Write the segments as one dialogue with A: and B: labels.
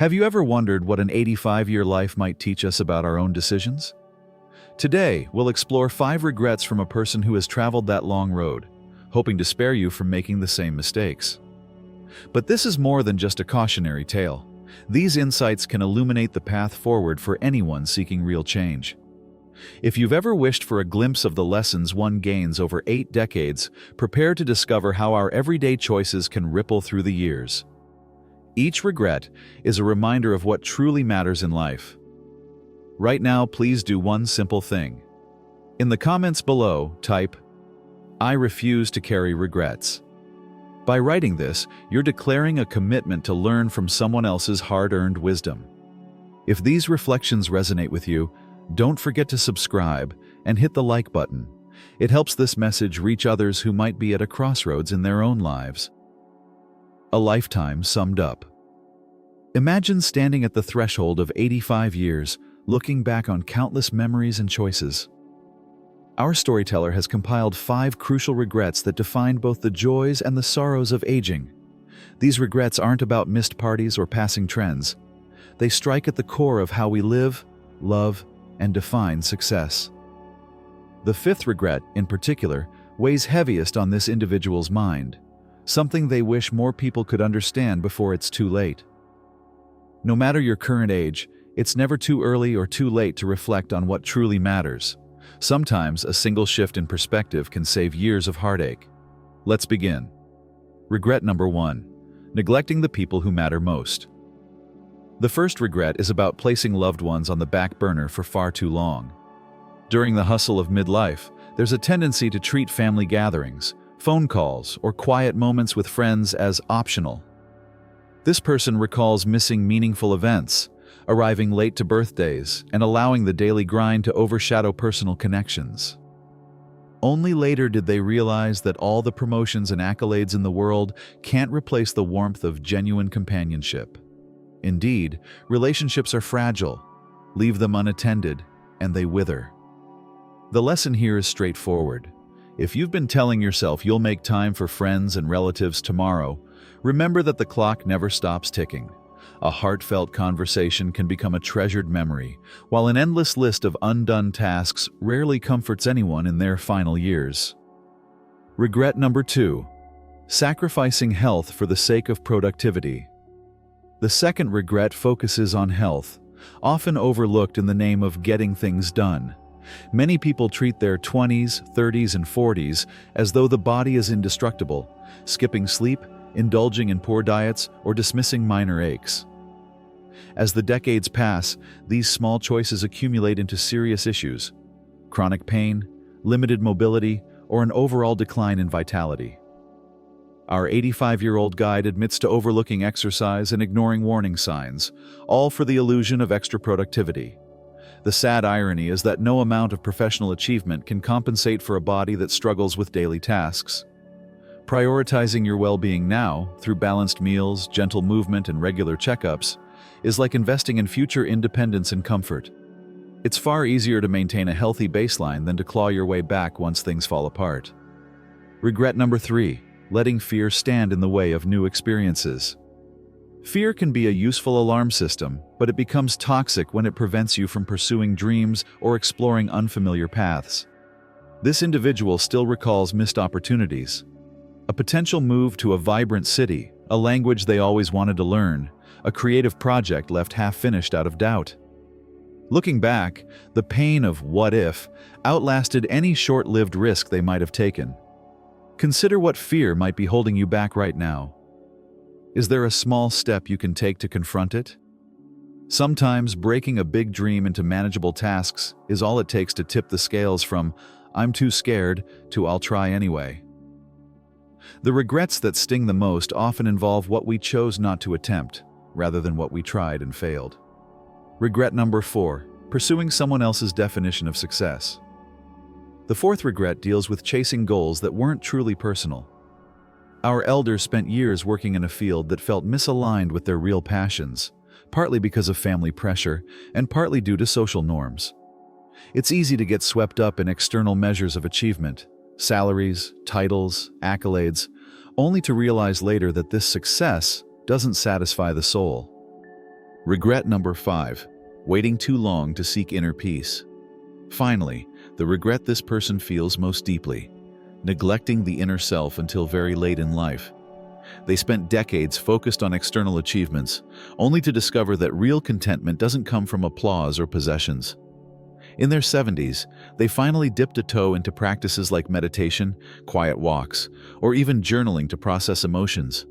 A: Have you ever wondered what an 85-year life might teach us about our own decisions? Today, we'll explore 5 regrets from a person who has traveled that long road, hoping to spare you from making the same mistakes. But this is more than just a cautionary tale. These insights can illuminate the path forward for anyone seeking real change. If you've ever wished for a glimpse of the lessons one gains over 8 decades, prepare to discover how our everyday choices can ripple through the years. Each regret is a reminder of what truly matters in life. Right now, please do one simple thing. In the comments below, type, "I refuse to carry regrets." By writing this, you're declaring a commitment to learn from someone else's hard-earned wisdom. If these reflections resonate with you, don't forget to subscribe and hit the like button. It helps this message reach others who might be at a crossroads in their own lives. A lifetime summed up. Imagine standing at the threshold of 85 years, looking back on countless memories and choices. Our storyteller has compiled 5 crucial regrets that define both the joys and the sorrows of aging. These regrets aren't about missed parties or passing trends. They strike at the core of how we live, love, and define success. The 5th regret, in particular, weighs heaviest on this individual's mind, something they wish more people could understand before it's too late. No matter your current age, it's never too early or too late to reflect on what truly matters. Sometimes a single shift in perspective can save years of heartache. Let's begin. Regret number 1. Neglecting the people who matter most. The first regret is about placing loved ones on the back burner for far too long. During the hustle of midlife, there's a tendency to treat family gatherings, phone calls, or quiet moments with friends as optional. This person recalls missing meaningful events, arriving late to birthdays, and allowing the daily grind to overshadow personal connections. Only later did they realize that all the promotions and accolades in the world can't replace the warmth of genuine companionship. Indeed, relationships are fragile. Leave them unattended, and they wither. The lesson here is straightforward. If you've been telling yourself you'll make time for friends and relatives tomorrow, remember that the clock never stops ticking. A heartfelt conversation can become a treasured memory, while an endless list of undone tasks rarely comforts anyone in their final years. Regret number 2. Sacrificing health for the sake of productivity. The second regret focuses on health, often overlooked in the name of getting things done. Many people treat their 20s, 30s, and 40s as though the body is indestructible, skipping sleep, indulging in poor diets, or dismissing minor aches. As the decades pass, these small choices accumulate into serious issues: chronic pain, limited mobility, or an overall decline in vitality. Our 85-year-old guide admits to overlooking exercise and ignoring warning signs, all for the illusion of extra productivity. The sad irony is that no amount of professional achievement can compensate for a body that struggles with daily tasks. Prioritizing your well-being now, through balanced meals, gentle movement, and regular checkups, is like investing in future independence and comfort. It's far easier to maintain a healthy baseline than to claw your way back once things fall apart. Regret number 3. Letting fear stand in the way of new experiences. Fear can be a useful alarm system, but it becomes toxic when it prevents you from pursuing dreams or exploring unfamiliar paths. This individual still recalls missed opportunities, a potential move to a vibrant city, a language they always wanted to learn, a creative project left half-finished out of doubt. Looking back, the pain of "what if" outlasted any short-lived risk they might have taken. Consider what fear might be holding you back right now. Is there a small step you can take to confront it? Sometimes breaking a big dream into manageable tasks is all it takes to tip the scales from "I'm too scared" to "I'll try anyway." The regrets that sting the most often involve what we chose not to attempt, rather than what we tried and failed. Regret number 4. Pursuing someone else's definition of success. The 4th regret deals with chasing goals that weren't truly personal. Our elders spent years working in a field that felt misaligned with their real passions, partly because of family pressure and partly due to social norms. It's easy to get swept up in external measures of achievement, salaries, titles, accolades, only to realize later that this success doesn't satisfy the soul. Regret number 5. Waiting too long to seek inner peace. Finally, the regret this person feels most deeply: neglecting the inner self until very late in life. They spent decades focused on external achievements, only to discover that real contentment doesn't come from applause or possessions. In their 70s, they finally dipped a toe into practices like meditation, quiet walks, or even journaling to process emotions.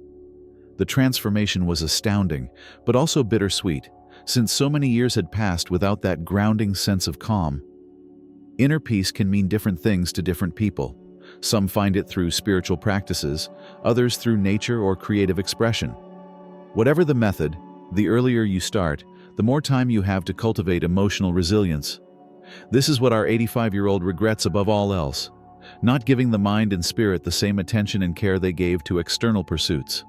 A: The transformation was astounding, but also bittersweet, since so many years had passed without that grounding sense of calm. Inner peace can mean different things to different people. Some find it through spiritual practices, others through nature or creative expression. Whatever the method, the earlier you start, the more time you have to cultivate emotional resilience. This is what our 85-year-old regrets above all else: not giving the mind and spirit the same attention and care they gave to external pursuits.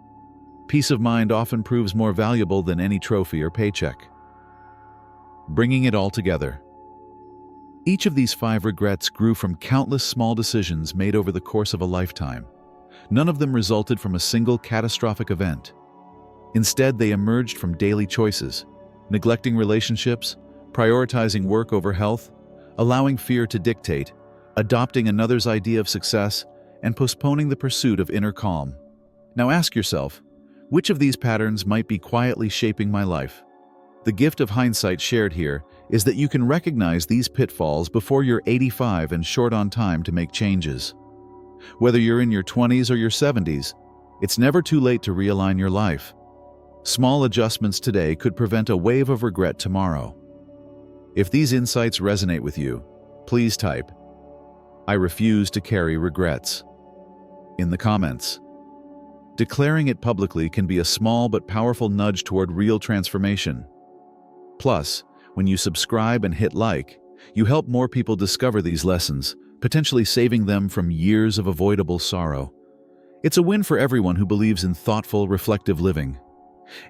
A: Peace of mind often proves more valuable than any trophy or paycheck. Bringing it all together. Each of these 5 regrets grew from countless small decisions made over the course of a lifetime. None of them resulted from a single catastrophic event. Instead, they emerged from daily choices: neglecting relationships, prioritizing work over health, allowing fear to dictate, adopting another's idea of success, and postponing the pursuit of inner calm. Now ask yourself, which of these patterns might be quietly shaping my life? The gift of hindsight shared here is that you can recognize these pitfalls before you're 85 and short on time to make changes. Whether you're in your 20s or your 70s, it's never too late to realign your life. Small adjustments today could prevent a wave of regret tomorrow. If these insights resonate with you, please type, "I refuse to carry regrets," in the comments. Declaring it publicly can be a small but powerful nudge toward real transformation. Plus, when you subscribe and hit like, you help more people discover these lessons, potentially saving them from years of avoidable sorrow. It's a win for everyone who believes in thoughtful, reflective living.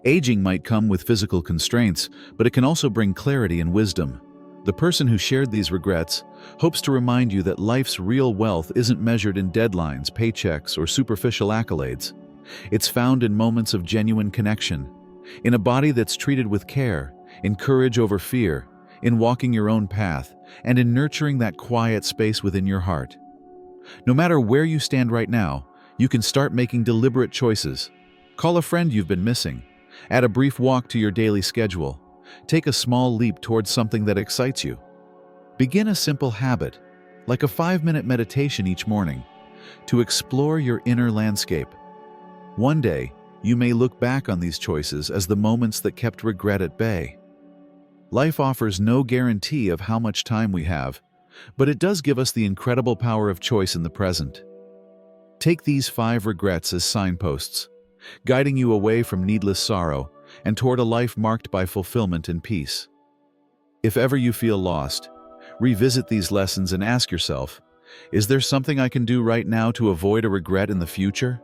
A: Aging might come with physical constraints, but it can also bring clarity and wisdom. The person who shared these regrets hopes to remind you that life's real wealth isn't measured in deadlines, paychecks, or superficial accolades. It's found in moments of genuine connection, in a body that's treated with care, in courage over fear, in walking your own path, and in nurturing that quiet space within your heart. No matter where you stand right now, you can start making deliberate choices. Call a friend you've been missing. Add a brief walk to your daily schedule. Take a small leap towards something that excites you. Begin a simple habit, like a 5-minute meditation each morning, to explore your inner landscape. One day, you may look back on these choices as the moments that kept regret at bay. Life offers no guarantee of how much time we have, but it does give us the incredible power of choice in the present. Take these 5 regrets as signposts, guiding you away from needless sorrow and toward a life marked by fulfillment and peace. If ever you feel lost, revisit these lessons and ask yourself, is there something I can do right now to avoid a regret in the future?